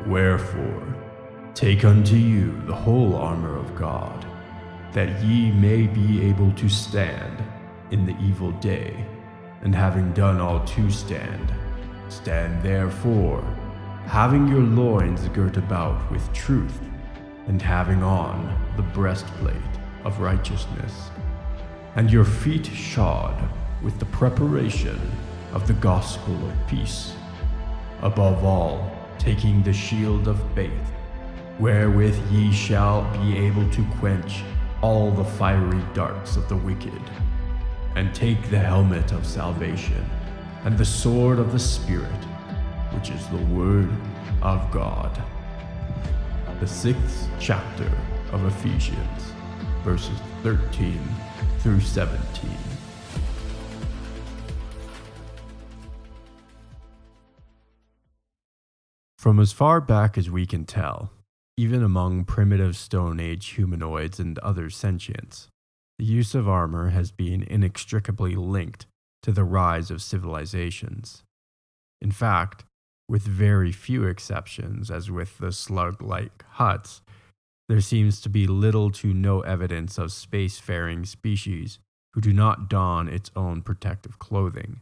Wherefore, take unto you the whole armor of God, that ye may be able to stand in the evil day, and having done all to stand, stand therefore, having your loins girt about with truth, and having on the breastplate of righteousness, and your feet shod with the preparation of the gospel of peace. Above all, taking the shield of faith, wherewith ye shall be able to quench all the fiery darts of the wicked, and take the helmet of salvation, and the sword of the Spirit, which is the word of God. The 6th chapter of Ephesians, verses 13 through 17. From as far back as we can tell, even among primitive Stone Age humanoids and other sentients, the use of armor has been inextricably linked to the rise of civilizations. In fact, with very few exceptions, as with the slug-like huts, there seems to be little to no evidence of spacefaring species who do not don its own protective clothing.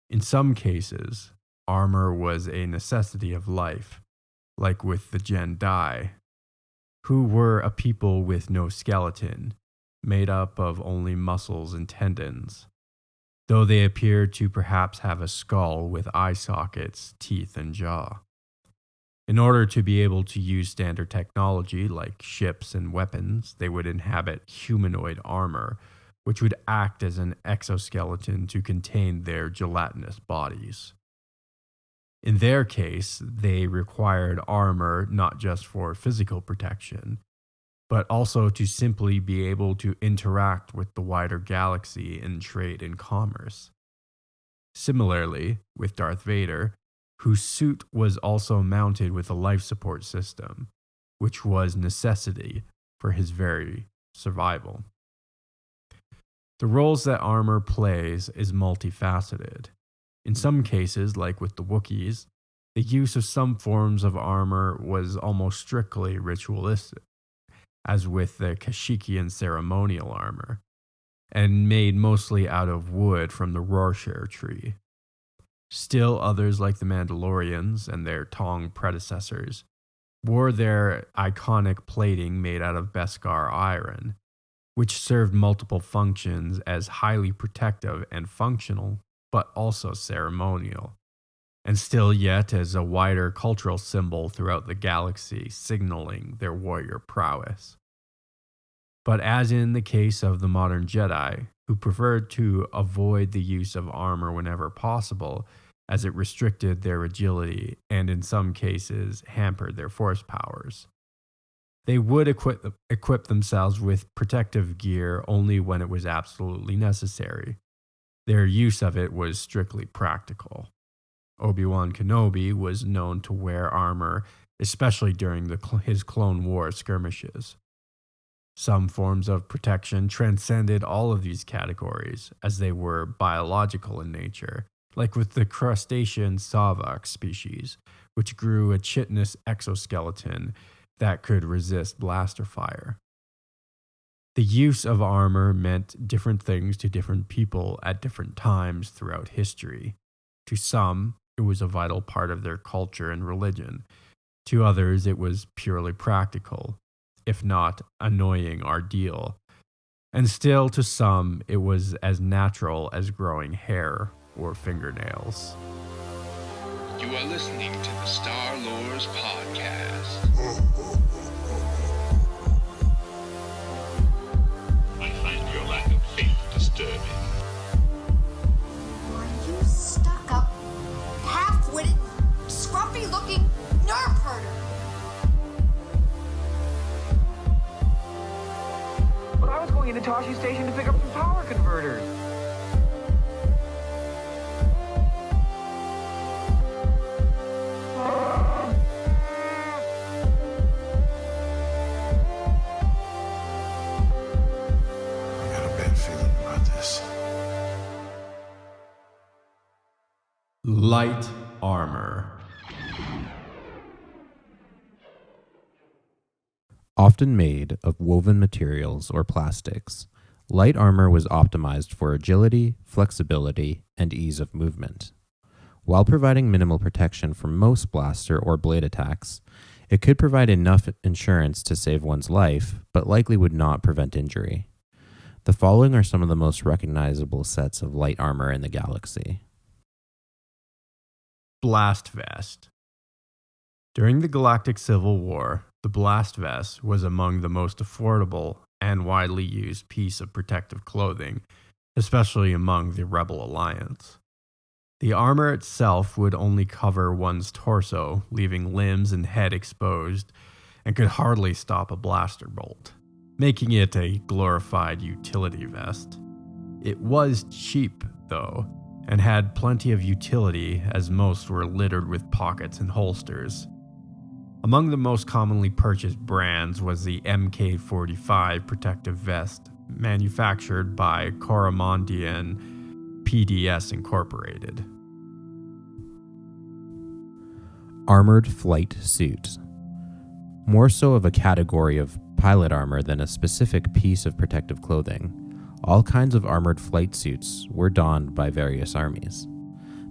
In some cases, armor was a necessity of life, like with the Jedi, who were a people with no skeleton, made up of only muscles and tendons, though they appeared to perhaps have a skull with eye sockets, teeth, and jaw. In order to be able to use standard technology like ships and weapons, they would inhabit humanoid armor, which would act as an exoskeleton to contain their gelatinous bodies. In their case, they required armor not just for physical protection, but also to simply be able to interact with the wider galaxy in trade and commerce. Similarly, with Darth Vader, whose suit was also mounted with a life support system, which was necessity for his very survival. The roles that armor plays is multifaceted. In some cases, like with the Wookiees, the use of some forms of armor was almost strictly ritualistic, as with the Kashyyykian ceremonial armor, and made mostly out of wood from the Rorschach tree. Still others, like the Mandalorians and their Tong predecessors, wore their iconic plating made out of Beskar iron, which served multiple functions as highly protective and functional, but also ceremonial, and still yet as a wider cultural symbol throughout the galaxy, signaling their warrior prowess. But as in the case of the modern Jedi, who preferred to avoid the use of armor whenever possible, as it restricted their agility and in some cases hampered their force powers, they would equip themselves with protective gear only when it was absolutely necessary. Their use of it was strictly practical. Obi-Wan Kenobi was known to wear armor, especially during his Clone War skirmishes. Some forms of protection transcended all of these categories, as they were biological in nature, like with the crustacean Savak species, which grew a chitinous exoskeleton that could resist blaster fire. The use of armor meant different things to different people at different times throughout history. To some, it was a vital part of their culture and religion. To others, it was purely practical, if not annoying ordeal. And still to some, it was as natural as growing hair or fingernails. You are listening to the Star Lores Podcast. I find your lack of faith disturbing. Are you stuck-up, half-witted, scruffy-looking nerf herder? But I was going into Toshi Station to pick up some power converters. I got a bad feeling about this. Light armor. Often made of woven materials or plastics, light armor was optimized for agility, flexibility, and ease of movement. While providing minimal protection from most blaster or blade attacks, it could provide enough insurance to save one's life, but likely would not prevent injury. The following are some of the most recognizable sets of light armor in the galaxy. Blast Vest. During the Galactic Civil War, the Blast Vest was among the most affordable and widely used piece of protective clothing, especially among the Rebel Alliance. The armor itself would only cover one's torso, leaving limbs and head exposed, and could hardly stop a blaster bolt, making it a glorified utility vest. It was cheap, though, and had plenty of utility, as most were littered with pockets and holsters. Among the most commonly purchased brands was the MK45 protective vest, manufactured by Coromandel PDS Incorporated. Armored flight suit. More so of a category of pilot armor than a specific piece of protective clothing, all kinds of armored flight suits were donned by various armies.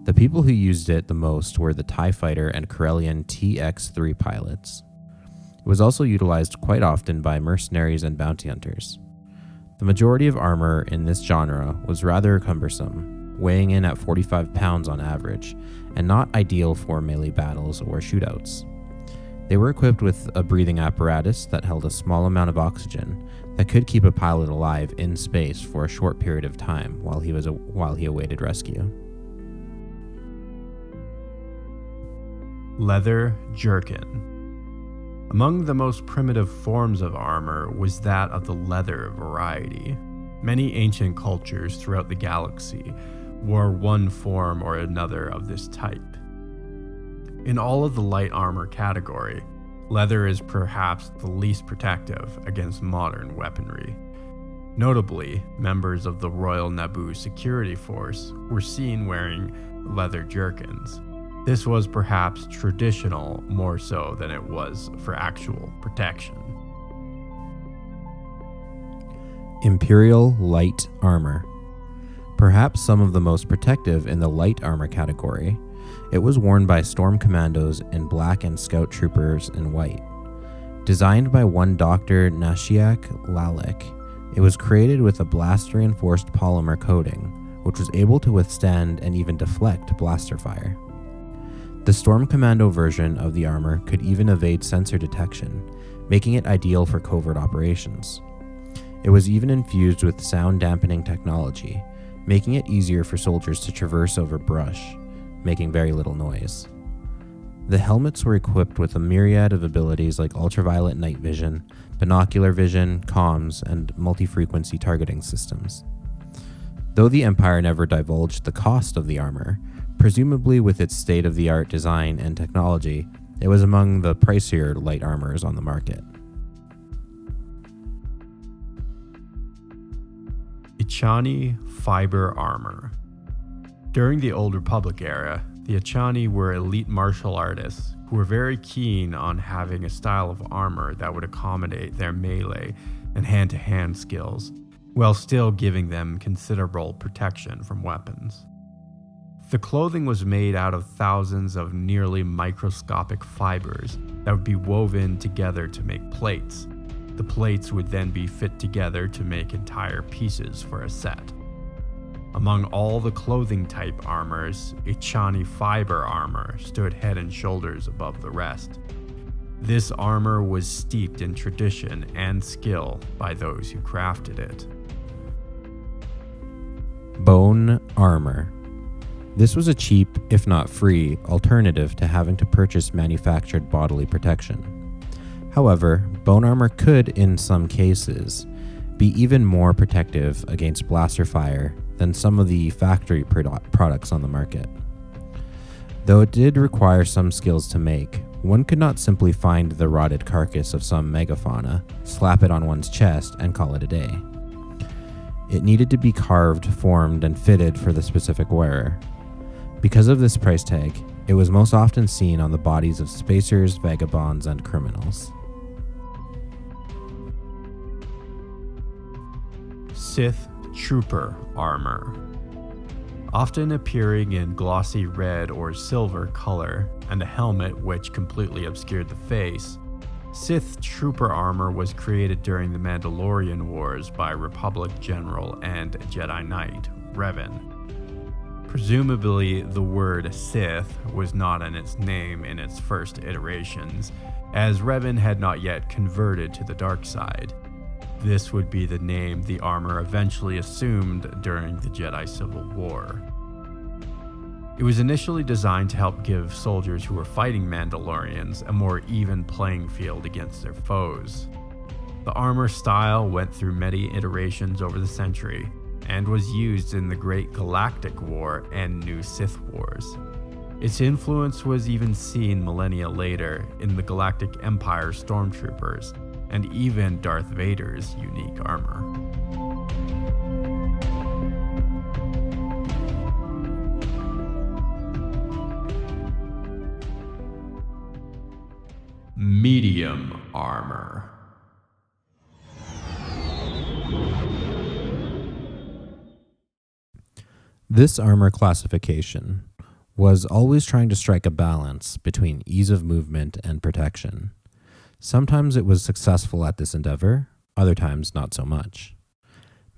The people who used it the most were the TIE Fighter and Corellian TX-3 pilots. It was also utilized quite often by mercenaries and bounty hunters. The majority of armor in this genre was rather cumbersome, weighing in at 45 pounds on average, and not ideal for melee battles or shootouts. They were equipped with a breathing apparatus that held a small amount of oxygen that could keep a pilot alive in space for a short period of time while he awaited rescue. Leather jerkin. Among the most primitive forms of armor was that of the leather variety. Many ancient cultures throughout the galaxy wore one form or another of this type. In all of the light armor category, leather is perhaps the least protective against modern weaponry. Notably, members of the Royal Naboo Security Force were seen wearing leather jerkins. This was perhaps traditional more so than it was for actual protection. Imperial light armor. Perhaps some of the most protective in the light armor category, it was worn by storm commandos in black and scout troopers in white. Designed by one Dr. Nashiak Lalek, it was created with a blast-reinforced polymer coating, which was able to withstand and even deflect blaster fire. The Storm Commando version of the armor could even evade sensor detection, making it ideal for covert operations. It was even infused with sound dampening technology, making it easier for soldiers to traverse over brush, making very little noise. The helmets were equipped with a myriad of abilities like ultraviolet night vision, binocular vision, comms, and multi-frequency targeting systems. Though the Empire never divulged the cost of the armor, presumably with its state-of-the-art design and technology, it was among the pricier light armors on the market. Echani fiber armor. During the Old Republic era, the Echani were elite martial artists who were very keen on having a style of armor that would accommodate their melee and hand-to-hand skills, while still giving them considerable protection from weapons. The clothing was made out of thousands of nearly microscopic fibers that would be woven together to make plates. The plates would then be fit together to make entire pieces for a set. Among all the clothing type armors, Echani fiber armor stood head and shoulders above the rest. This armor was steeped in tradition and skill by those who crafted it. Bone armor. This was a cheap, if not free, alternative to having to purchase manufactured bodily protection. However, bone armor could, in some cases, be even more protective against blaster fire than some of the factory products on the market. Though it did require some skills to make, one could not simply find the rotted carcass of some megafauna, slap it on one's chest, and call it a day. It needed to be carved, formed, and fitted for the specific wearer. Because of this price tag, it was most often seen on the bodies of spacers, vagabonds, and criminals. Sith Trooper Armor. Often appearing in glossy red or silver color and a helmet which completely obscured the face, Sith Trooper Armor was created during the Mandalorian Wars by Republic General and Jedi Knight Revan. Presumably, the word Sith was not in its name in its first iterations, as Revan had not yet converted to the dark side. This would be the name the armor eventually assumed during the Jedi Civil War. It was initially designed to help give soldiers who were fighting Mandalorians a more even playing field against their foes. The armor style went through many iterations over the century, and was used in the Great Galactic War and New Sith Wars. Its influence was even seen millennia later in the Galactic Empire Stormtroopers, and even Darth Vader's unique armor. Medium armor. This armor classification was always trying to strike a balance between ease of movement and protection. Sometimes it was successful at this endeavor, other times not so much.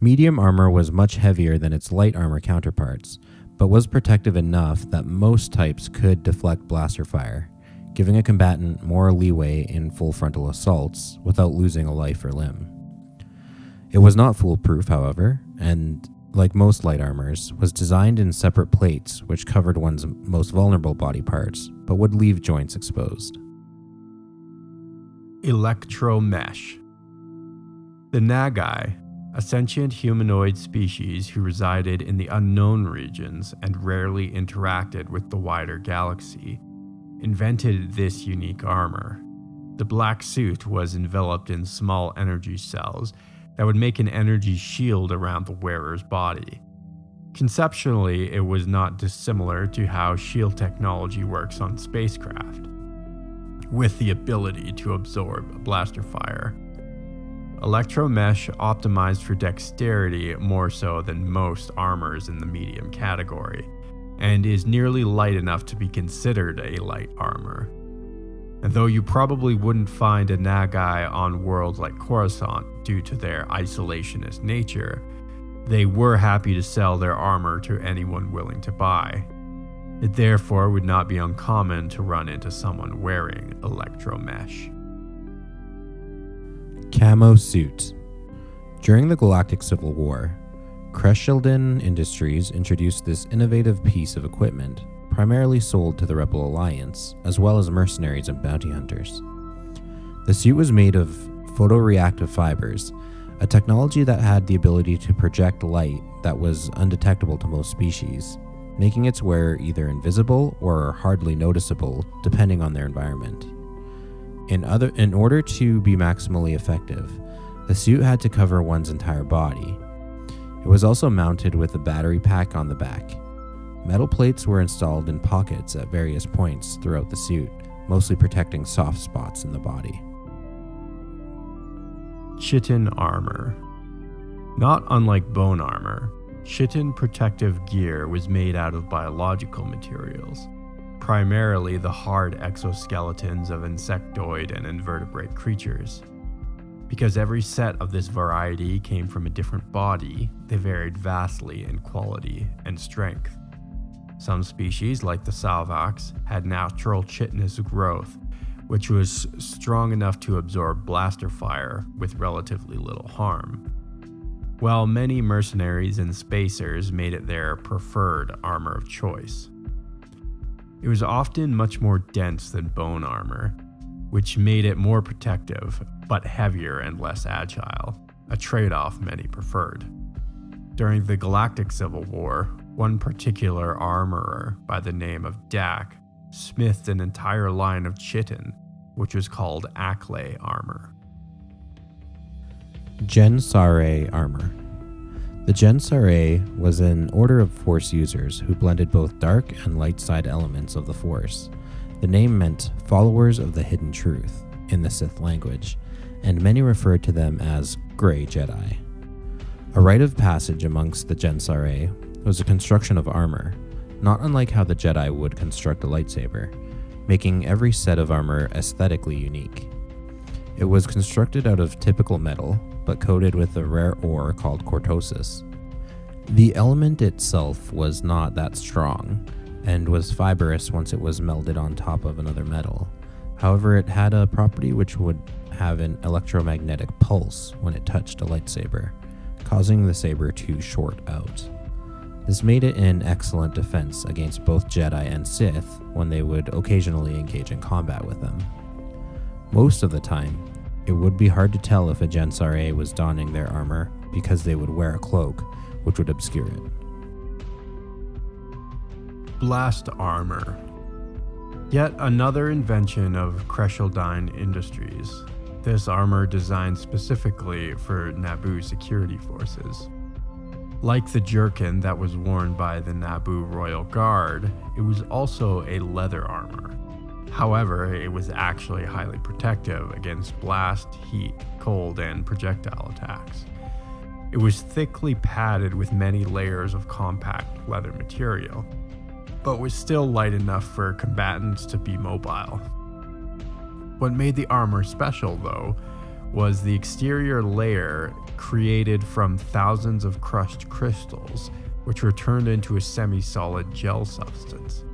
Medium armor was much heavier than its light armor counterparts, but was protective enough that most types could deflect blaster fire, giving a combatant more leeway in full frontal assaults without losing a life or limb. It was not foolproof, however, and like most light armors, was designed in separate plates which covered one's most vulnerable body parts, but would leave joints exposed. Electromesh. The Nagai, a sentient humanoid species who resided in the unknown regions and rarely interacted with the wider galaxy, invented this unique armor. The black suit was enveloped in small energy cells that would make an energy shield around the wearer's body. Conceptually, it was not dissimilar to how shield technology works on spacecraft, with the ability to absorb blaster fire. Electromesh optimized for dexterity more so than most armors in the medium category, and is nearly light enough to be considered a light armor. And though you probably wouldn't find a Nagai on worlds like Coruscant due to their isolationist nature, they were happy to sell their armor to anyone willing to buy. It therefore would not be uncommon to run into someone wearing electromesh. Camo suit. During the Galactic Civil War, Crescildan Industries introduced this innovative piece of equipment, primarily sold to the Rebel Alliance, as well as mercenaries and bounty hunters. The suit was made of photoreactive fibers, a technology that had the ability to project light that was undetectable to most species, making its wearer either invisible or hardly noticeable depending on their environment. In order to be maximally effective, the suit had to cover one's entire body. It was also mounted with a battery pack on the back. Metal plates were installed in pockets at various points throughout the suit, mostly protecting soft spots in the body. Chitin armor. Not unlike bone armor, chitin protective gear was made out of biological materials, primarily the hard exoskeletons of insectoid and invertebrate creatures. Because every set of this variety came from a different body, they varied vastly in quality and strength. Some species, like the Salvax, had natural chitinous growth, which was strong enough to absorb blaster fire with relatively little harm, while many mercenaries and spacers made it their preferred armor of choice. It was often much more dense than bone armor, which made it more protective, but heavier and less agile, a trade-off many preferred. During the Galactic Civil War, one particular armorer by the name of Dak smithed an entire line of chitin, which was called Acklay armor. Gensare armor. The Gensare was an order of Force users who blended both dark and light side elements of the Force. The name meant followers of the hidden truth in the Sith language, and many referred to them as Grey Jedi. A rite of passage amongst the Gensare was the construction of armor, not unlike how the Jedi would construct a lightsaber, making every set of armor aesthetically unique. It was constructed out of typical metal, but coated with a rare ore called cortosis. The element itself was not that strong, and was fibrous once it was melded on top of another metal. However, it had a property which would have an electromagnetic pulse when it touched a lightsaber, causing the saber to short out. This made it an excellent defense against both Jedi and Sith when they would occasionally engage in combat with them. Most of the time, it would be hard to tell if a Gensare was donning their armor because they would wear a cloak, which would obscure it. Blast armor. Yet another invention of Cresceldine Industries. This armor designed specifically for Naboo security forces. Like the jerkin that was worn by the Naboo Royal Guard, it was also a leather armor. However, it was actually highly protective against blast, heat, cold, and projectile attacks. It was thickly padded with many layers of compact leather material, but was still light enough for combatants to be mobile. What made the armor special, though, was the exterior layer created from thousands of crushed crystals, which were turned into a semi-solid gel substance.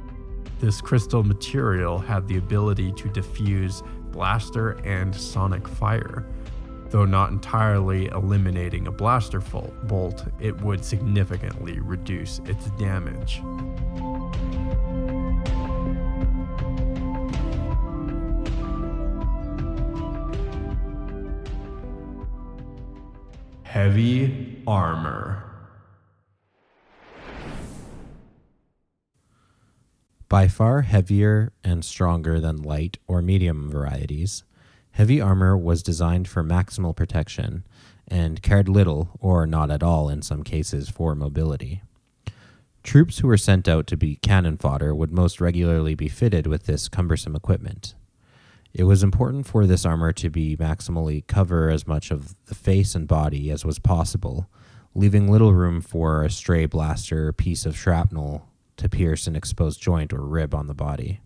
This crystal material had the ability to diffuse blaster and sonic fire. Though not entirely eliminating a blaster bolt, it would significantly reduce its damage. Heavy armor. By far heavier and stronger than light or medium varieties, heavy armor was designed for maximal protection and cared little, or not at all in some cases, for mobility. Troops who were sent out to be cannon fodder would most regularly be fitted with this cumbersome equipment. It was important for this armor to be maximally cover as much of the face and body as was possible, leaving little room for a stray blaster or piece of shrapnel to pierce an exposed joint or rib on the body.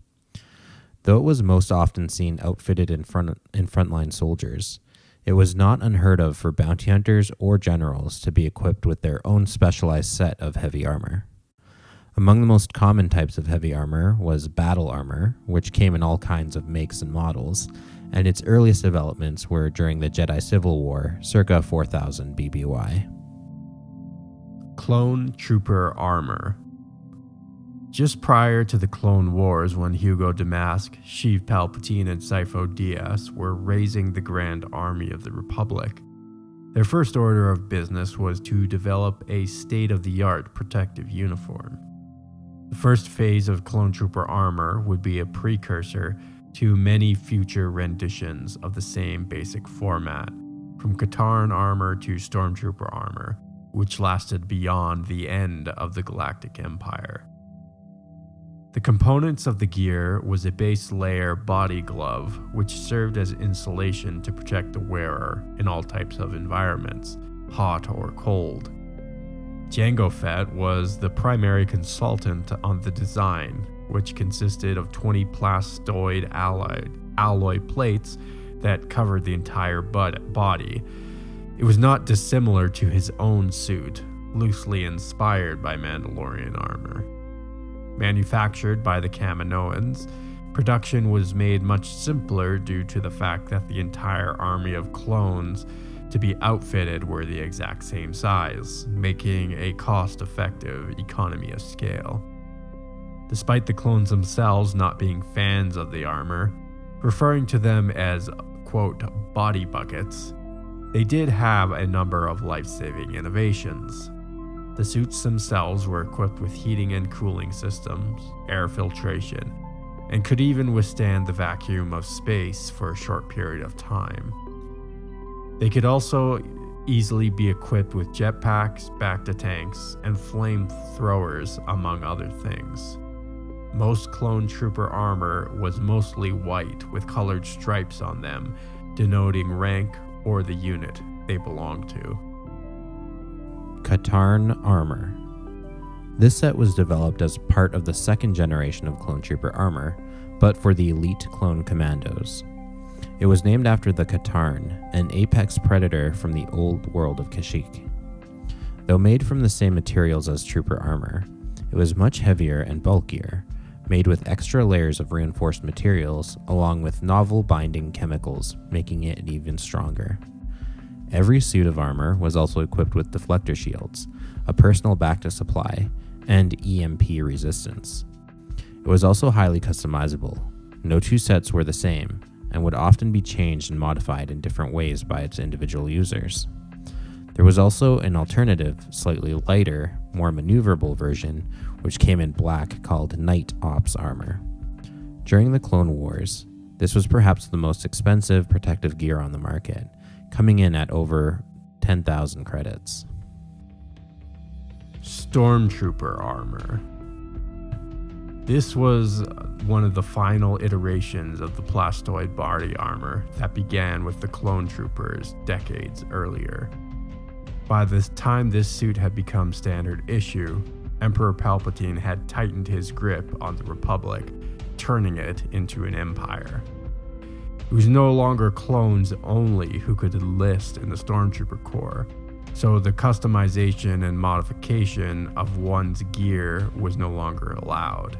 Though it was most often seen outfitted in frontline soldiers, it was not unheard of for bounty hunters or generals to be equipped with their own specialized set of heavy armor. Among the most common types of heavy armor was battle armor, which came in all kinds of makes and models, and its earliest developments were during the Jedi Civil War, circa 4000 BBY. Clone Trooper armor. Just prior to the Clone Wars, when Hugo Damask, Sheev Palpatine, and Sifo Dyas were raising the Grand Army of the Republic, their first order of business was to develop a state-of-the-art protective uniform. The first phase of Clone Trooper armor would be a precursor to many future renditions of the same basic format, from Katarn armor to Stormtrooper armor, which lasted beyond the end of the Galactic Empire. The components of the gear was a base layer body glove, which served as insulation to protect the wearer in all types of environments, hot or cold. Jango Fett was the primary consultant on the design, which consisted of 20 plastoid alloy plates that covered the entire body. It was not dissimilar to his own suit, loosely inspired by Mandalorian armor. Manufactured by the Kaminoans, production was made much simpler due to the fact that the entire army of clones to be outfitted were the exact same size, making a cost-effective economy of scale. Despite the clones themselves not being fans of the armor, referring to them as, quote, body buckets, they did have a number of life-saving innovations. The suits themselves were equipped with heating and cooling systems, air filtration, and could even withstand the vacuum of space for a short period of time. They could also easily be equipped with jetpacks, back-to-tanks, and flamethrowers, among other things. Most clone trooper armor was mostly white with colored stripes on them, denoting rank or the unit they belonged to. Katarn Armour. This set was developed as part of the second generation of clone trooper armor, but for the elite clone commandos. It was named after the Katarn, an apex predator from the old world of Kashyyyk. Though made from the same materials as trooper armor, it was much heavier and bulkier, made with extra layers of reinforced materials along with novel binding chemicals, making it even stronger. Every suit of armor was also equipped with deflector shields, a personal bacta supply, and EMP resistance. It was also highly customizable. No two sets were the same, and would often be changed and modified in different ways by its individual users. There was also an alternative, slightly lighter, more maneuverable version, which came in black called Night Ops armor. During the Clone Wars, this was perhaps the most expensive protective gear on the market, coming in at over 10,000 credits. Stormtrooper armor. This was one of the final iterations of the plastoid body armor that began with the clone troopers decades earlier. By the time this suit had become standard issue, Emperor Palpatine had tightened his grip on the Republic, turning it into an empire. It was no longer clones only who could enlist in the Stormtrooper Corps, so the customization and modification of one's gear was no longer allowed.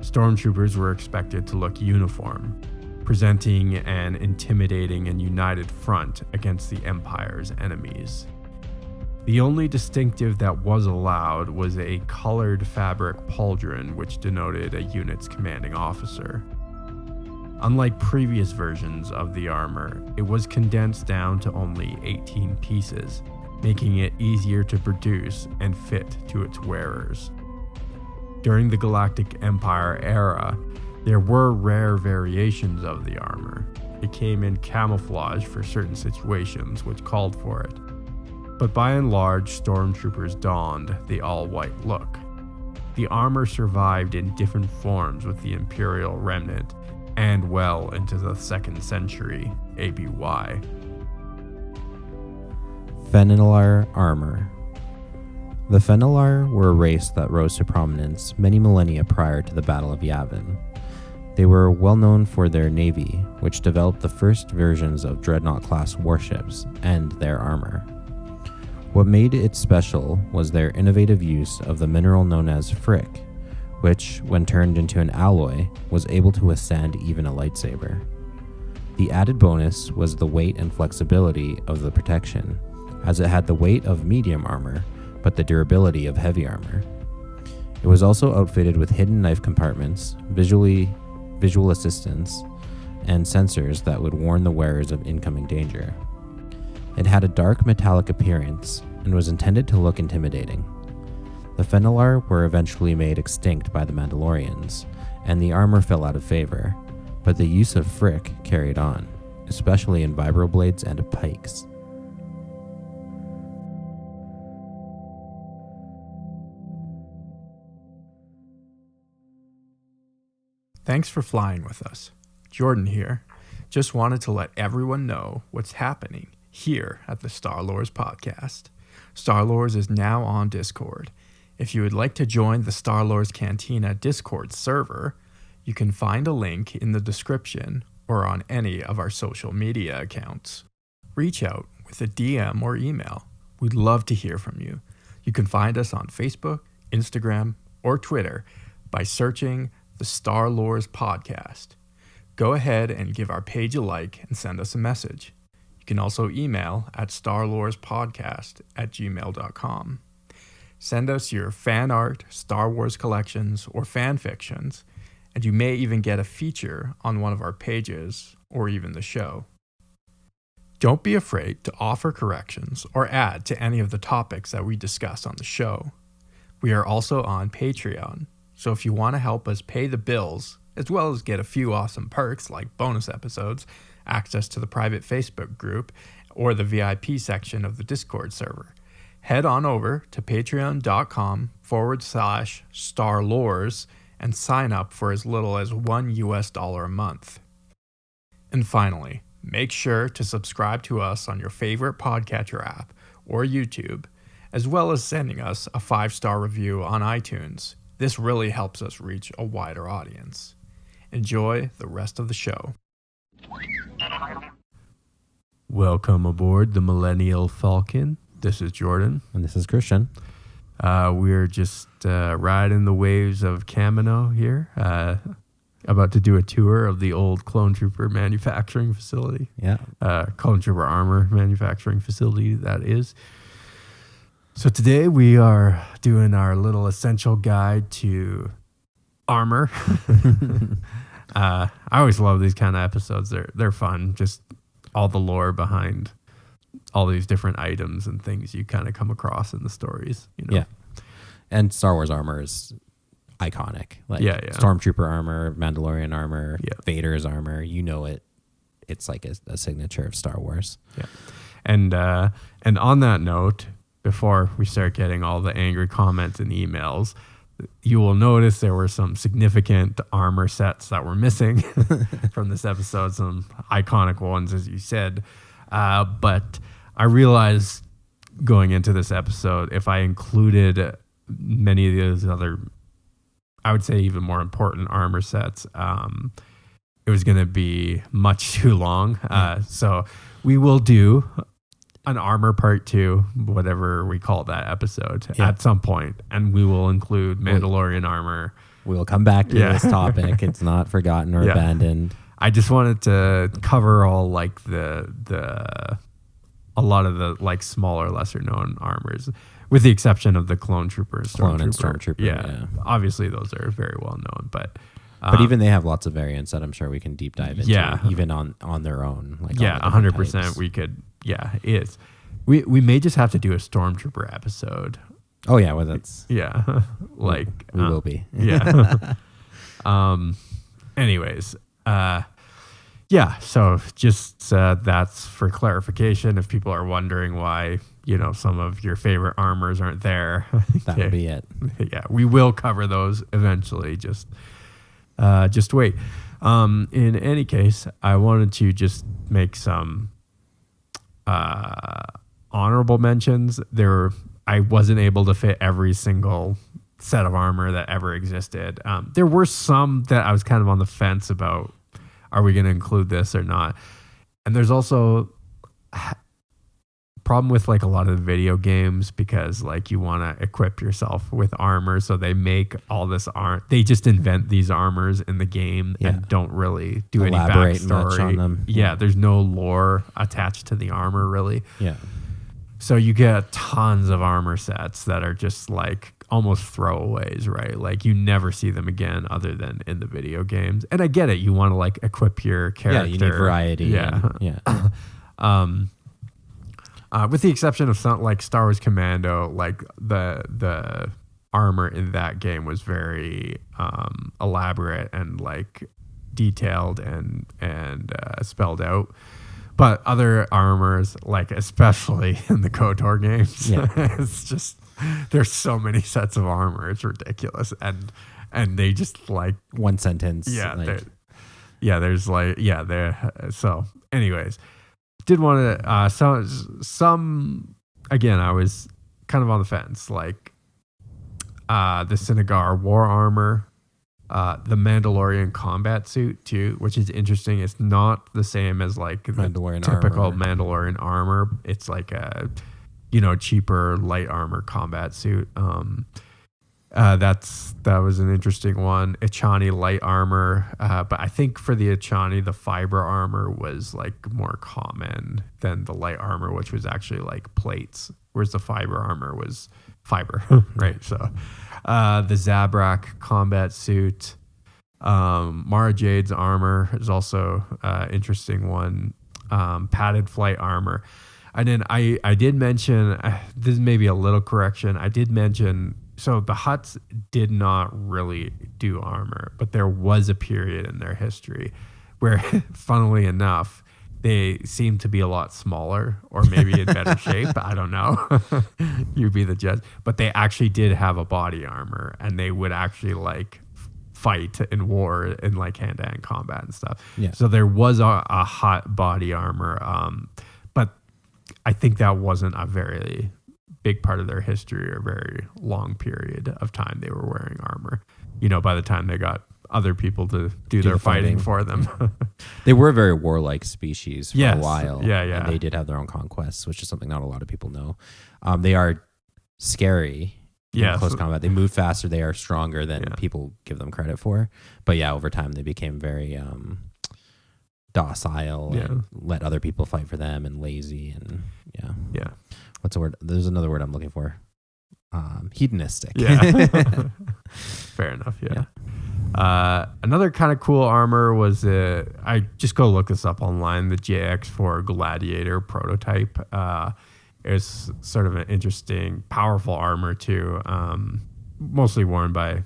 Stormtroopers were expected to look uniform, presenting an intimidating and united front against the Empire's enemies. The only distinctive that was allowed was a colored fabric pauldron which denoted a unit's commanding officer. Unlike previous versions of the armor, it was condensed down to only 18 pieces, making it easier to produce and fit to its wearers. During the Galactic Empire era, there were rare variations of the armor. It came in camouflage for certain situations which called for it. But by and large, stormtroopers donned the all-white look. The armor survived in different forms with the Imperial remnant and well into the 2nd century ABY. Fennelar armor. The Fennelar were a race that rose to prominence many millennia prior to the Battle of Yavin. They were well known for their navy, which developed the first versions of Dreadnought-class warships and their armor. What made it special was their innovative use of the mineral known as frick, which, when turned into an alloy, was able to withstand even a lightsaber. The added bonus was the weight and flexibility of the protection, as it had the weight of medium armor, but the durability of heavy armor. It was also outfitted with hidden knife compartments, visual assistance, and sensors that would warn the wearers of incoming danger. It had a dark metallic appearance and was intended to look intimidating. The Fennelar were eventually made extinct by the Mandalorians, and the armor fell out of favor, but the use of frick carried on, especially in vibroblades and pikes. Thanks for flying with us. Jordan here. Just wanted to let everyone know what's happening here at the Star Lords podcast. Star Lords is now on Discord. If you would like to join the Star Lords Cantina Discord server, you can find a link in the description or on any of our social media accounts. Reach out with a DM or email. We'd love to hear from you. You can find us on Facebook, Instagram, or Twitter by searching the Star Lords podcast. Go ahead and give our page a like and send us a message. You can also email at starlordspodcast@gmail.com. Send us your fan art, Star Wars collections, or fan fictions, and you may even get a feature on one of our pages or even the show. Don't be afraid to offer corrections or add to any of the topics that we discuss on the show. We are also on Patreon, so if you want to help us pay the bills, as well as get a few awesome perks like bonus episodes, access to the private Facebook group, or the VIP section of the Discord server, head on over to patreon.com/starlores and sign up for as little as $1 a month. And finally, make sure to subscribe to us on your favorite podcatcher app or YouTube, as well as sending us a 5-star review on iTunes. This really helps us reach a wider audience. Enjoy the rest of the show. Welcome aboard the Millennial Falcon. This is Jordan. And this is Christian. We're just riding the waves of Kamino here. About to do a tour of the old Clone Trooper manufacturing facility. Yeah. Clone Trooper armor manufacturing facility, that is. So today we are doing our little essential guide to armor. I always love these kind of episodes. They're fun. Just all the lore behind all these different items and things you kind of come across in the stories. You know? Yeah. And Star Wars armor is iconic. Like Stormtrooper armor, Mandalorian armor, Vader's armor. You know it. It's like a signature of Star Wars. Yeah. And on that note, before we start getting all the angry comments and emails, you will notice there were some significant armor sets that were missing from this episode, some iconic ones, as you said. But I realized going into this episode, if I included many of those other, I would say even more important armor sets, it was going to be much too long. So we will do an armor part 2, whatever we call that episode, at some point, and we will include Mandalorian armor. We will come back to this topic. It's not forgotten or abandoned. I just wanted to cover all like a lot of the like smaller, lesser known armors, with the exception of the Clone Trooper, Clone and Stormtrooper. Yeah, obviously those are very well known, but even they have lots of variants that I'm sure we can deep dive into, even on their own. Like 100%. We could. Yeah, it's. We may just have to do a Stormtrooper episode. Oh yeah, well that's like we will be. Yeah. Anyways, so just that's for clarification. If people are wondering why some of your favorite armors aren't there, that would be it. Yeah, we will cover those eventually. Just wait. In any case, I wanted to just make some honorable mentions. I wasn't able to fit every single set of armor that ever existed. There were some that I was kind of on the fence about, are we going to include this or not? And there's also problem with like a lot of the video games, because like you want to equip yourself with armor, so they make all this they just invent these armors in the game and don't really do elaborate any backstory much on them. There's no lore attached to the armor really. So you get tons of armor sets that are just like almost throwaways, right? Like you never see them again other than in the video games. And I get it, you want to like equip your character. Yeah, you need variety. With the exception of something like Star Wars Commando, like the armor in that game was very elaborate and like detailed and spelled out. But other armors, like especially in the KOTOR games, it's just there's so many sets of armor, it's ridiculous, and they just like one sentence. So, anyways. Did want to some again, I was kind of on the fence, like the Senegar war armor, the Mandalorian combat suit too, which is interesting. It's not the same as like the typical Mandalorian armor. It's like a cheaper light armor combat suit. That was an interesting one. Echani light armor, but I think for the Echani, the fiber armor was like more common than the light armor, which was actually like plates, whereas the fiber armor was fiber, right? So the Zabrak combat suit, Mara Jade's armor is also an interesting one. Padded flight armor. And then I did mention, this may be a little correction, I did mention, so the Hutts did not really do armor, but there was a period in their history where, funnily enough, they seem to be a lot smaller or maybe in better shape. I don't know. You be the judge. But they actually did have a body armor, and they would actually like fight in war in like hand-to-hand combat and stuff. Yeah. So there was a hot body armor, but I think that wasn't a very big part of their history, or a very long period of time they were wearing armor. You know, by the time they got other people to do their the fighting fighting. for them. They were a very warlike species for Yes. a while. Yeah. And they did have their own conquests, which is something not a lot of people know. They are scary in Yes. close combat. They move faster. They are stronger than people give them credit for. But yeah, over time they became very docile and let other people fight for them, and lazy, and Yeah. What's the word? There's another word I'm looking for. Hedonistic. Yeah. Fair enough. Yeah. Another kind of cool armor was I just go look this up online. The JX4 Gladiator prototype. It's sort of an interesting, powerful armor too. Mostly worn by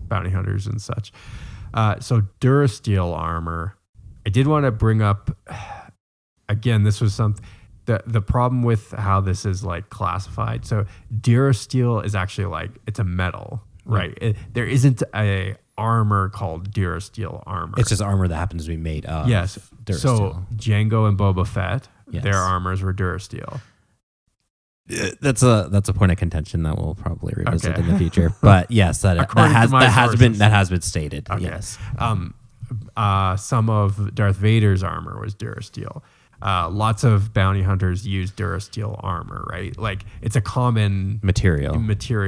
bounty hunters and such. So Durasteel armor. I did want to bring up again. This was something. The problem with how this is like classified. So Durasteel is actually like, it's a metal, right? There isn't a armor called Durasteel armor. It's just armor that happens to be made of Yes. Durasteel. So Django and Boba Fett, Yes. their armors were Durasteel. That's a point of contention that we'll probably revisit Okay. in the future. But yes, that According to has my that sources. has been stated. Okay. Yes. Some of Darth Vader's armor was Durasteel. Lots of bounty hunters use Durasteel armor, right? Like it's a common material,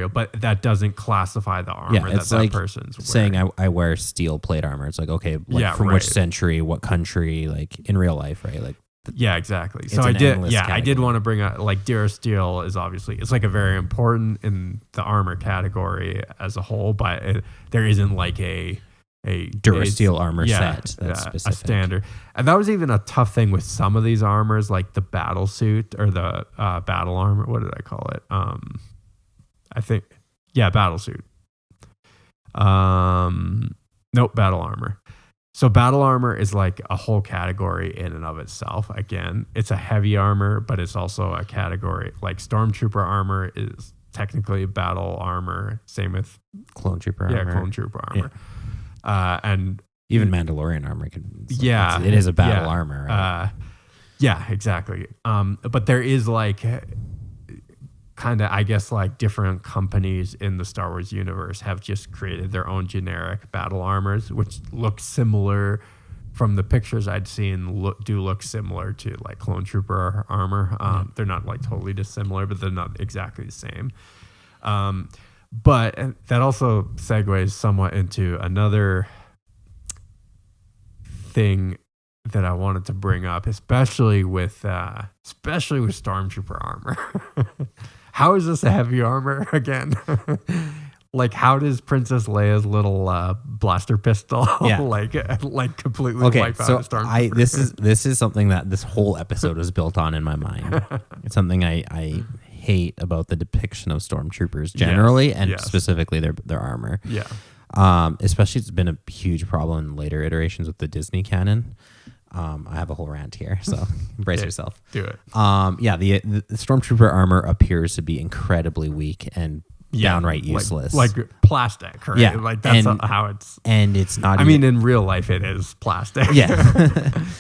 but that doesn't classify the armor it's that like person's saying wearing. I wear steel plate armor. It's like, okay, like from right. which century, what country, like in real life, right? Like Yeah, exactly. It's So an I did. endless Yeah, I did category. want to bring up like Durasteel is obviously it's like a very important in the armor category as a whole, but there isn't like a Durasteel armor set that's a specific. standard. And that was even a tough thing with some of these armors, like the battle suit or the battle armor. What did I call it? I think battle suit. Nope, battle armor. So battle armor is like a whole category in and of itself. Again, it's a heavy armor, but it's also a category. Like stormtrooper armor is technically battle armor. Same with Clone trooper armor. clone trooper armor. And Even Mandalorian armor it is a battle armor, right? Yeah, exactly. But there is like kind of, I guess, like different companies in the Star Wars universe have just created their own generic battle armors, which look similar from the pictures I'd seen. Look similar to like clone trooper armor. They're not like totally dissimilar, but they're not exactly the same. But that also segues somewhat into another thing that I wanted to bring up, especially with stormtrooper armor. How is this a heavy armor again? Like, how does Princess Leia's little blaster pistol like completely wipe out a stormtrooper? This is something that this whole episode was built on in my mind. It's something I hate about the depiction of stormtroopers generally, and specifically their armor. Yeah. Especially it's been a huge problem in later iterations with the Disney canon. I have a whole rant here, so brace yourself. Do it. The stormtrooper armor appears to be incredibly weak and downright useless. Like plastic, right? Yeah. Like that's how it's. And it's not. I mean, in real life, it is plastic. Yeah.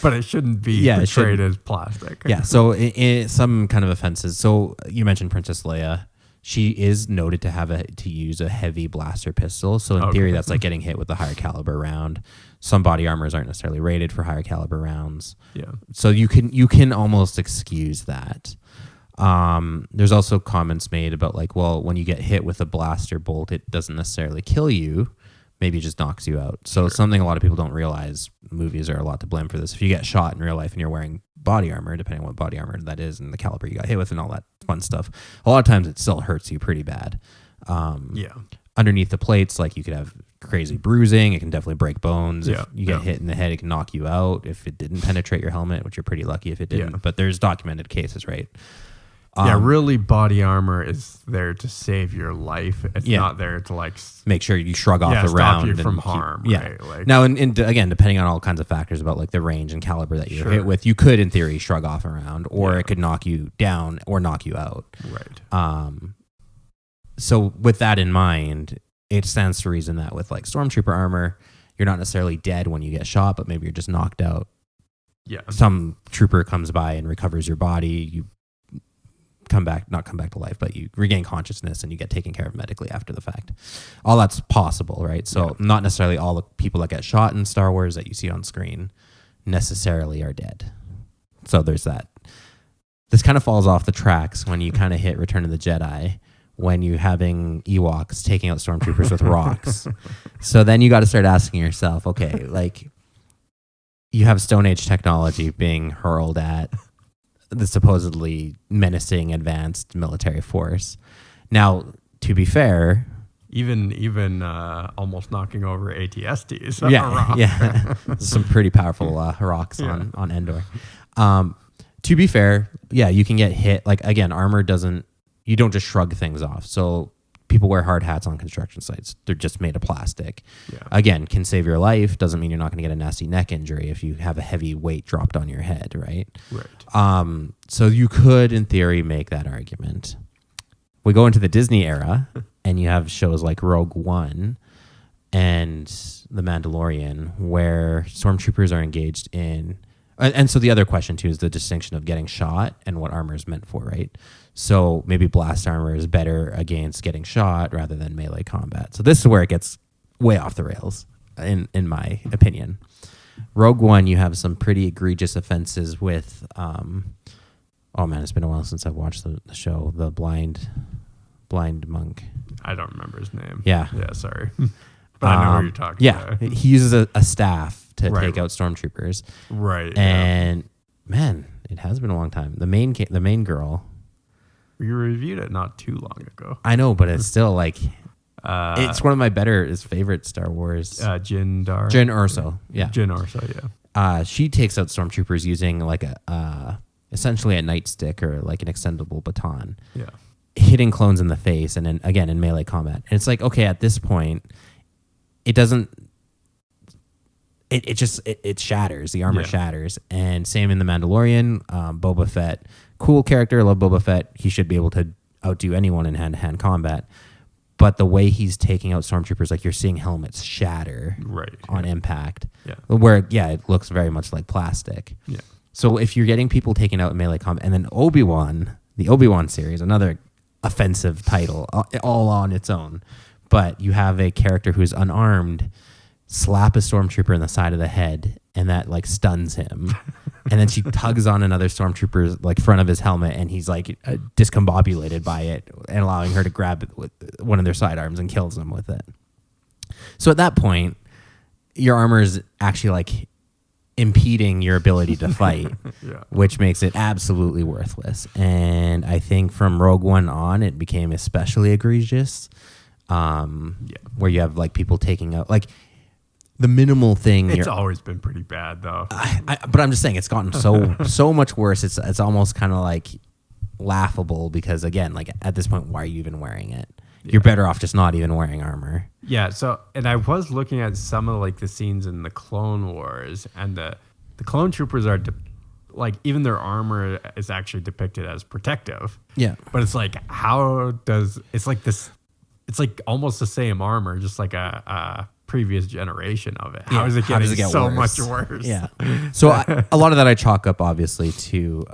But it shouldn't be portrayed as plastic. Yeah. So some kind of offenses. So you mentioned Princess Leia. She is noted to use a heavy blaster pistol. So in theory, that's like getting hit with a higher caliber round. Some body armors aren't necessarily rated for higher caliber rounds. Yeah. So you can almost excuse that. There's also comments made about like, well, when you get hit with a blaster bolt, it doesn't necessarily kill you. Maybe it just knocks you out. So something a lot of people don't realize, movies are a lot to blame for this. If you get shot in real life and you're wearing body armor, depending on what body armor that is and the caliber you got hit with and all that fun stuff, a lot of times it still hurts you pretty bad. Underneath the plates, like you could have crazy bruising. It can definitely break bones. If you get hit in the head, it can knock you out. If it didn't penetrate your helmet, which you're pretty lucky if it didn't. But there's documented cases, right? Really, body armor is there to save your life. It's not there to like make sure you shrug off the stop round you and from harm. Right? Like, now, and again, depending on all kinds of factors about like the range and caliber that you're hit with, you could, in theory, shrug off a round, or it could knock you down or knock you out. Right. So with that in mind, it stands to reason that with like stormtrooper armor, you're not necessarily dead when you get shot, but maybe you're just knocked out. Yeah. Some trooper comes by and recovers your body. You not come back to life, but you regain consciousness and you get taken care of medically after the fact. All that's possible, right? So not necessarily all the people that get shot in Star Wars that you see on screen necessarily are dead. So there's that. This kind of falls off the tracks when you kind of hit Return of the Jedi, when you're having Ewoks taking out stormtroopers with rocks. So then you got to start asking yourself, okay, like you have Stone Age technology being hurled at the supposedly menacing advanced military force. Now, to be fair, even almost knocking over ATSTs. Yeah. Some pretty powerful rocks on Endor. To be fair, yeah, you can get hit. Like, again, armor you don't just shrug things off. So people wear hard hats on construction sites. They're just made of plastic. Yeah. Again, can save your life. Doesn't mean you're not going to get a nasty neck injury if you have a heavy weight dropped on your head, right? Right. So you could, in theory, make that argument. We go into the Disney era, and you have shows like Rogue One and The Mandalorian, where stormtroopers are engaged in... And so the other question, too, is the distinction of getting shot and what armor is meant for, right? So maybe blast armor is better against getting shot rather than melee combat. So this is where it gets way off the rails, in my opinion. Rogue One, you have some pretty egregious offenses with... oh, man, it's been a while since I've watched the show. The blind monk. I don't remember his name. Yeah. Yeah, sorry. But I know what you're talking about. Yeah, he uses a staff to take out stormtroopers. Right. And man, it has been a long time. The main girl. We reviewed it not too long ago. I know, but it's still like it's one of my favorite Star Wars. Jyn Erso. Yeah. Jyn Erso, yeah. She takes out stormtroopers using like essentially a nightstick or like an extendable baton. Yeah. Hitting clones in the face and then again in melee combat. And it's like, okay, at this point, it doesn't. It shatters. The armor shatters. And same in The Mandalorian. Boba Fett, cool character. Love Boba Fett. He should be able to outdo anyone in hand-to-hand combat. But the way he's taking out stormtroopers, like you're seeing helmets shatter on impact. Yeah. Where it looks very much like plastic. Yeah. So if you're getting people taken out in melee combat, and then Obi-Wan, the Obi-Wan series, another offensive title all on its own. But you have a character who's unarmed slap a stormtrooper in the side of the head, and that like stuns him. And then she tugs on another stormtrooper's like front of his helmet, and he's like discombobulated by it, and allowing her to grab it with one of their sidearms and kills him with it. So at that point, your armor is actually like impeding your ability to fight, which makes it absolutely worthless. And I think from Rogue One on, it became especially egregious, where you have like people taking out like. The minimal thing. It's always been pretty bad, though. But I'm just saying, it's gotten so much worse. It's almost kind of like laughable because, again, like at this point, why are you even wearing it? Yeah. You're better off just not even wearing armor. Yeah. So, and I was looking at some of like the scenes in the Clone Wars, and the clone troopers are like even their armor is actually depicted as protective. Yeah. But it's like, it's like this? It's like almost the same armor, just like a previous generation of it. How does it get so much worse? Yeah. So a lot of that I chalk up obviously to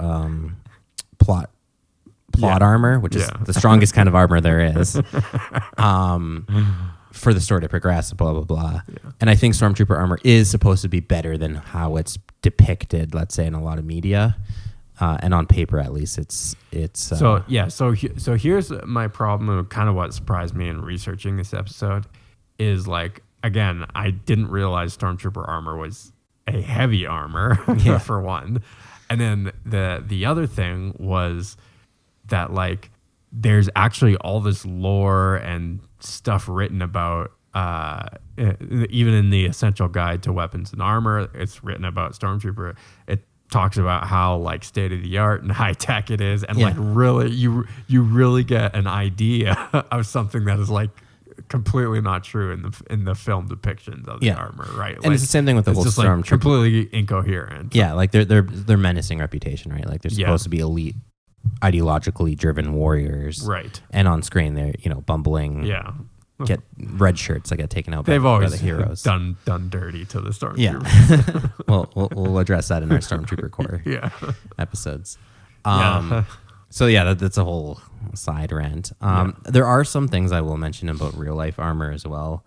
plot armor, which is the strongest kind of armor there is. For the story to progress, blah blah blah. Yeah. And I think stormtrooper armor is supposed to be better than how it's depicted, let's say, in a lot of media. And on paper, at least, it's. So here's my problem, and kind of what surprised me in researching this episode, is like. Again, I didn't realize stormtrooper armor was a heavy armor for one. And then the other thing was that like there's actually all this lore and stuff written about even in the Essential Guide to Weapons and Armor, it's written about stormtrooper. It talks about how like state of the art and high tech it is, and like really you really get an idea of something that is like completely not true in the film depictions of the armor, right? And it's the same thing with the whole stormtrooper. Like completely incoherent. Yeah, like they're menacing reputation, right? Like they're supposed to be elite, ideologically driven warriors, right? And on screen they're bumbling. Yeah, get red shirts that get taken out. They've always by the heroes. done dirty to the stormtroopers. Yeah, well, we'll address that in our stormtrooper core episodes. So yeah, that's a whole side rant. There are some things I will mention about real life armor as well.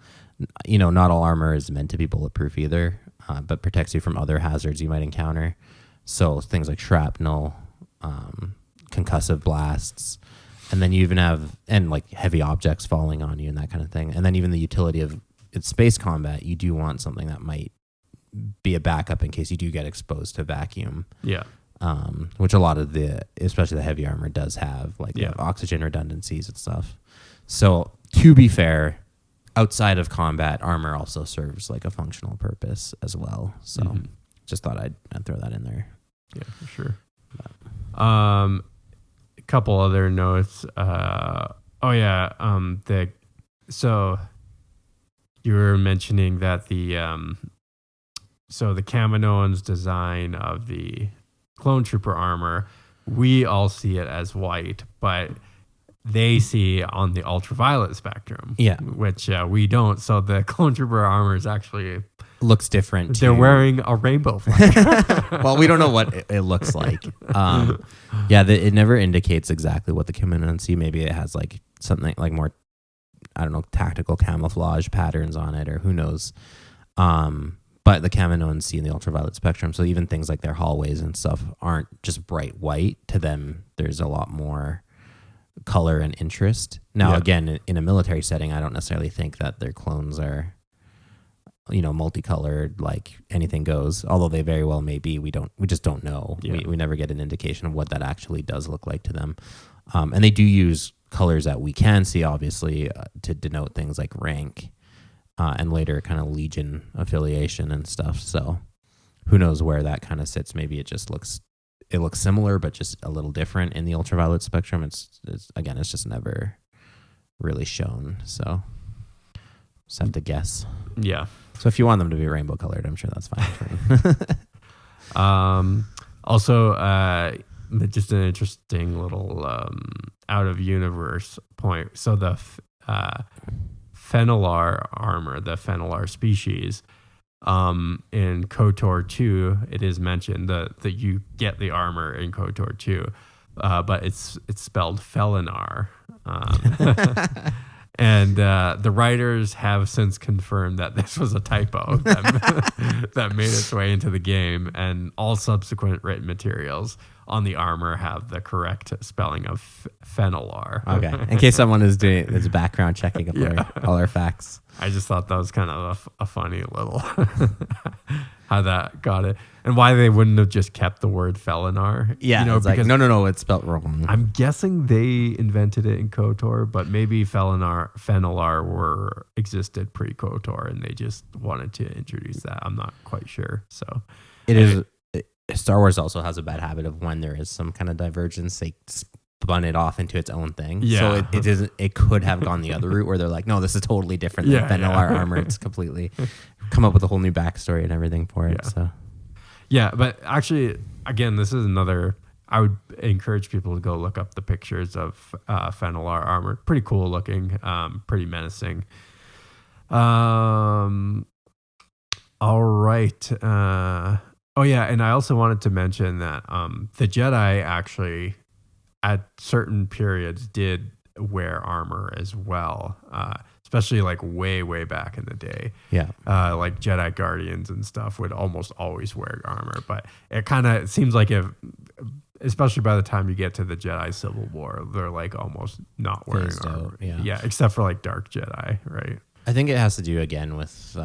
Not all armor is meant to be bulletproof either, but protects you from other hazards you might encounter. So things like shrapnel, concussive blasts, and then you even have like heavy objects falling on you and that kind of thing. And then even the utility of it's space combat, you do want something that might be a backup in case you do get exposed to vacuum. Yeah. Which a lot of especially the heavy armor does have, like oxygen redundancies and stuff. So to be fair, outside of combat, armor also serves like a functional purpose as well. So just thought I'd throw that in there. Yeah, for sure. A couple other notes. So you were mentioning that the Kaminoan's design of the clone trooper armor, we all see it as white, but they see on the ultraviolet spectrum, which we don't. So the clone trooper armor is actually looks different. They're wearing a rainbow flag. Well, we don't know what it looks like. It never indicates exactly what the Kaminoan see. Maybe it has like something like more, I don't know, tactical camouflage patterns on it, or who knows. But the Kaminoans see in the ultraviolet spectrum, so even things like their hallways and stuff aren't just bright white. To them, there's a lot more color and interest. Now, again, in a military setting, I don't necessarily think that their clones are, multicolored, like anything goes. Although they very well may be. We just don't know. Yeah. We never get an indication of what that actually does look like to them. And they do use colors that we can see, obviously, to denote things like rank. And later kind of Legion affiliation and stuff. So who knows where that kind of sits. Maybe it looks similar, but just a little different in the ultraviolet spectrum. It's just never really shown. So just have to guess. Yeah. So if you want them to be rainbow colored, I'm sure that's fine. Also, just an interesting little out of universe point. So the Fenelar armor, the Fenelar species, in KOTOR 2, it is mentioned that you get the armor in KOTOR 2, but it's spelled Felinar. And the writers have since confirmed that this was a typo that made its way into the game, and all subsequent written materials on the armor have the correct spelling of Fenelar. Okay, in case someone is doing this background checking of all our facts. I just thought that was kind of a funny little how that got it, and why they wouldn't have just kept the word Felinar. Yeah, it's because no, it's spelled wrong. I'm guessing they invented it in KOTOR, but maybe Fenelar existed pre-KOTOR, and they just wanted to introduce that. I'm not quite sure. So it is. Star Wars also has a bad habit of when there is some kind of divergence, they spun it off into its own thing. Yeah. So it could have gone the other route where they're like, no, this is totally different than Fenelar armor. It's completely come up with a whole new backstory and everything for it. Yeah. So yeah, but actually, again, this is another. I would encourage people to go look up the pictures of Fenelar armor. Pretty cool looking, pretty menacing. All right. Oh yeah, and I also wanted to mention that the Jedi actually, at certain periods, did wear armor as well, especially like way back in the day. Yeah, like Jedi Guardians and stuff would almost always wear armor, but it kind of seems like especially by the time you get to the Jedi Civil War, they're like almost not wearing armor. Yeah, except for like Dark Jedi, right? I think it has to do again with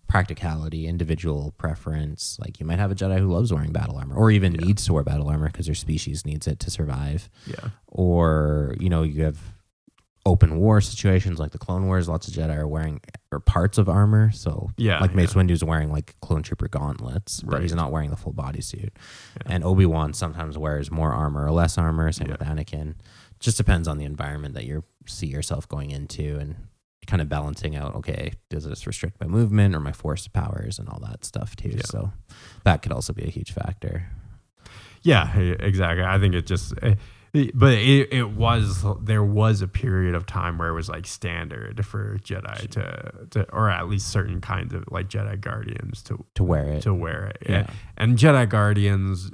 practicality, individual preference. Like you might have a Jedi who loves wearing battle armor, or even needs to wear battle armor because their species needs it to survive. Yeah. Or you have open war situations like the Clone Wars. Lots of Jedi are wearing parts of armor. So Mace Windu's wearing like clone trooper gauntlets, but he's not wearing the full bodysuit. Yeah. And Obi-Wan sometimes wears more armor or less armor. Same with Anakin. Just depends on the environment that you see yourself going into and kind of balancing out, okay, does this restrict my movement or my force powers and all that stuff too. Yeah. So that could also be a huge factor. Yeah, exactly. I think there was a period of time where it was like standard for Jedi to or at least certain kinds of like Jedi Guardians to wear it. Yeah. And Jedi Guardians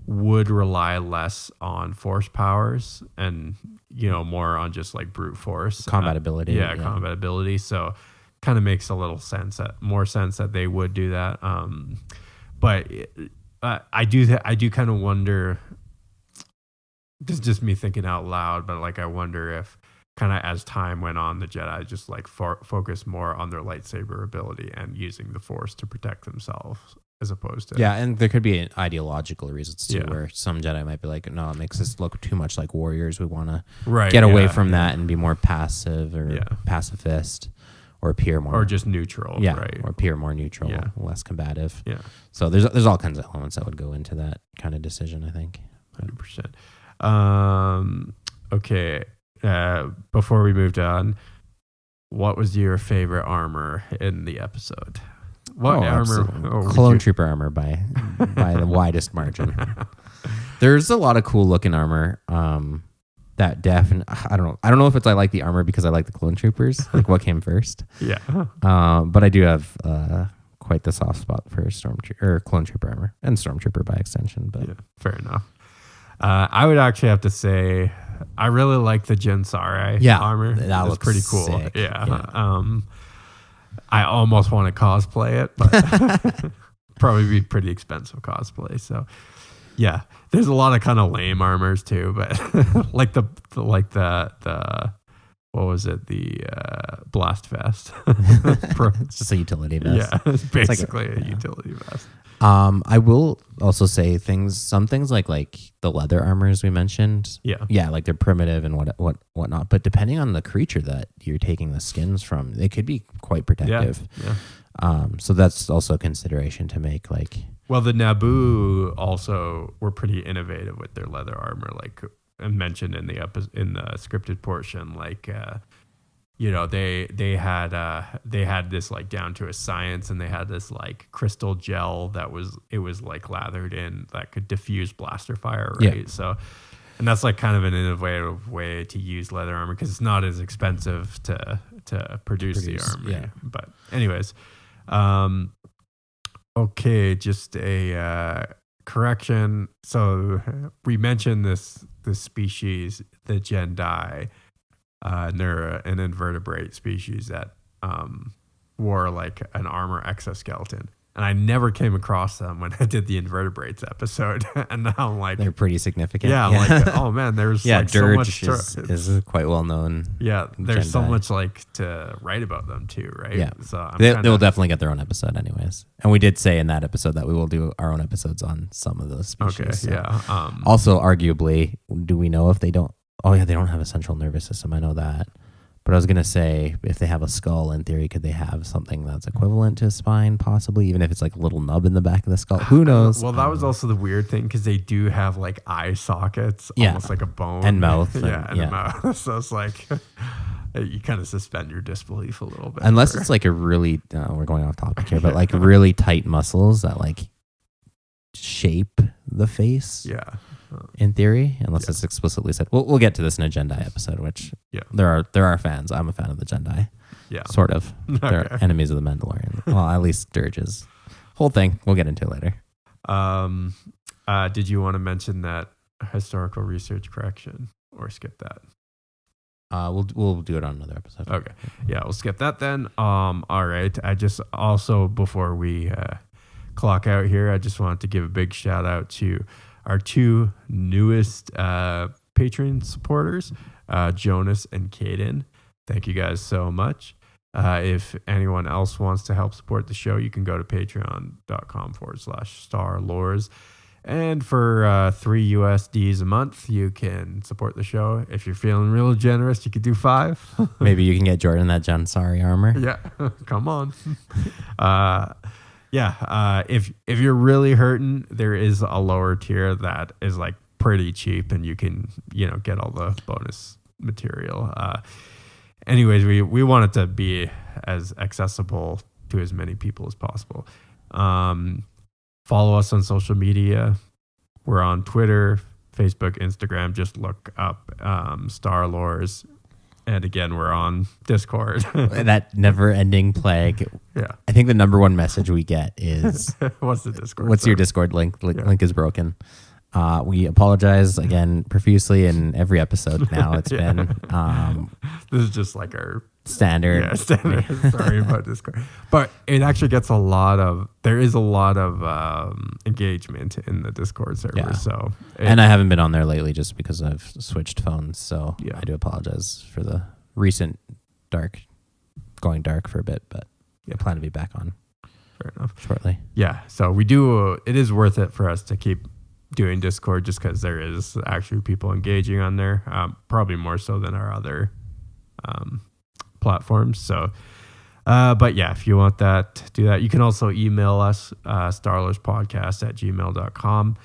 would rely less on force powers and, more on just like brute force. Combat ability. Combat ability. So kind of makes a little more sense that they would do that. But I do kind of wonder, this is just me thinking out loud, but like I wonder if kind of as time went on, the Jedi just like focus more on their lightsaber ability and using the force to protect themselves as opposed to... Yeah, and there could be ideological reasons too, where some Jedi might be like, no, it makes us look too much like warriors. We want to get away from that and be more passive or pacifist or appear more... Or just neutral, right? Or appear more neutral, less combative. Yeah. So there's all kinds of elements that would go into that kind of decision, I think. 100%. Okay. Before we moved on, what was your favorite armor in the episode? What armor? Clone Trooper armor by the widest margin. There's a lot of cool looking armor. That definitely, I don't know if it's I like the armor because I like the Clone Troopers. Like what came first? Yeah. But I do have quite the soft spot for Clone Trooper armor and Stormtrooper by extension. But fair enough. I would actually have to say I really like the Jensari armor. That looks pretty cool. Sick. Yeah. I almost want to cosplay it, but probably be pretty expensive cosplay. So yeah, there's a lot of kind of lame armors too, but like the what was it? The Blast Vest. It's just a utility vest. Yeah, it's basically a utility vest. I will also say some things like the leather armors we mentioned. Yeah, like they're primitive and whatnot. But depending on the creature that you're taking the skins from, they could be quite protective. Yeah. So that's also a consideration to make. Well, the Naboo also were pretty innovative with their leather armor, like I mentioned in the scripted portion. They had this like down to a science, and they had this like crystal gel that was like lathered in that could diffuse blaster fire, right? Yeah. So, and that's like kind of an innovative way to use leather armor because it's not as expensive to produce the armor. Yeah. But anyways, okay, just a correction. So we mentioned this species, the Jedi. And they're an invertebrate species that wore like an armor exoskeleton. And I never came across them when I did the invertebrates episode. And now I'm like... They're pretty significant. Yeah, I'm like, oh man, there's like Dirge so much... is quite well known. Yeah, there's so much like to write about them too, right? Yeah. So they'll definitely get their own episode anyways. And we did say in that episode that we will do our own episodes on some of those species. Okay, so. yeah. Also, arguably, do we know if they don't... Oh, yeah, they don't have a central nervous system. I know that. But I was going to say, if they have a skull, in theory, could they have something that's equivalent to a spine, possibly? Even if it's like a little nub in the back of the skull. Who knows? Well, that was also the weird thing, because they do have like eye sockets, almost like a bone. And mouth. Yeah, and a mouth. So it's like, you kind of suspend your disbelief a little bit. Unless it's like a really, we're going off topic here, but like really tight muscles that like shape the face. Yeah. In theory, unless it's explicitly said. We'll get to this in a Jedi episode, which there are fans. I'm a fan of the Jedi. Yeah. Sort of. Okay. They're enemies of the Mandalorian. Well, at least Dirge's whole thing. We'll get into it later. Did you want to mention that historical research correction or skip that? We'll do it on another episode. Okay. Yeah, we'll skip that then. All right. I just also, before we clock out here, I just wanted to give a big shout out to our two newest Patreon supporters, Jonas and Caden. Thank you guys so much. If anyone else wants to help support the show, you can go to patreon.com/starlores. And for $3 USDs a month, you can support the show. If you're feeling real generous, you could do $5. Maybe you can get Jordan that Jensari armor. Yeah, come on. If you're really hurting, there is a lower tier that is like pretty cheap, and you can get all the bonus material. Anyways, we want it to be as accessible to as many people as possible. Follow us on social media. We're on Twitter, Facebook, Instagram. Just look up Star Lores. And again, we're on Discord. That never-ending plague. Yeah. I think the number one message we get is... What's the Discord? What's your Discord link? Link is broken. We apologize again profusely in every episode now. It's been This is just like our standard. Yeah, standard. Sorry about Discord. But it actually gets there is a lot of engagement in the Discord server. Yeah. So And I haven't been on there lately just because I've switched phones. So Yeah. I do apologize for the recent going dark for a bit, but I plan to be back on fair enough. shortly. Yeah. So we do, it is worth it for us to keep doing Discord just because there is actually people engaging on there, probably more so than our other platforms. So, but yeah, if you want that, do that. You can also email us, starlorspodcast@gmail.com.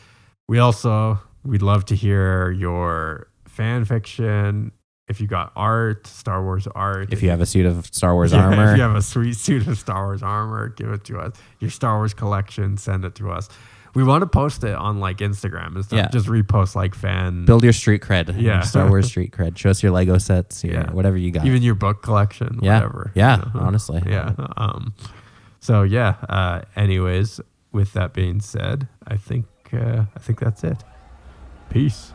We'd love to hear your fan fiction. If you got art, Star Wars art. If you have a suit of Star Wars Yeah, armor, if you have a sweet suit of Star Wars armor, give it to us. Your Star Wars collection, send it to us. We want to post it on like Instagram and stuff. Yeah. Just repost like fan. build your street cred. Yeah. Your Star Wars street cred. Show us your Lego sets, whatever you got. Even your book collection, yeah. whatever. Yeah, honestly. Yeah. So yeah. Anyways, with that being said, I think that's it. Peace.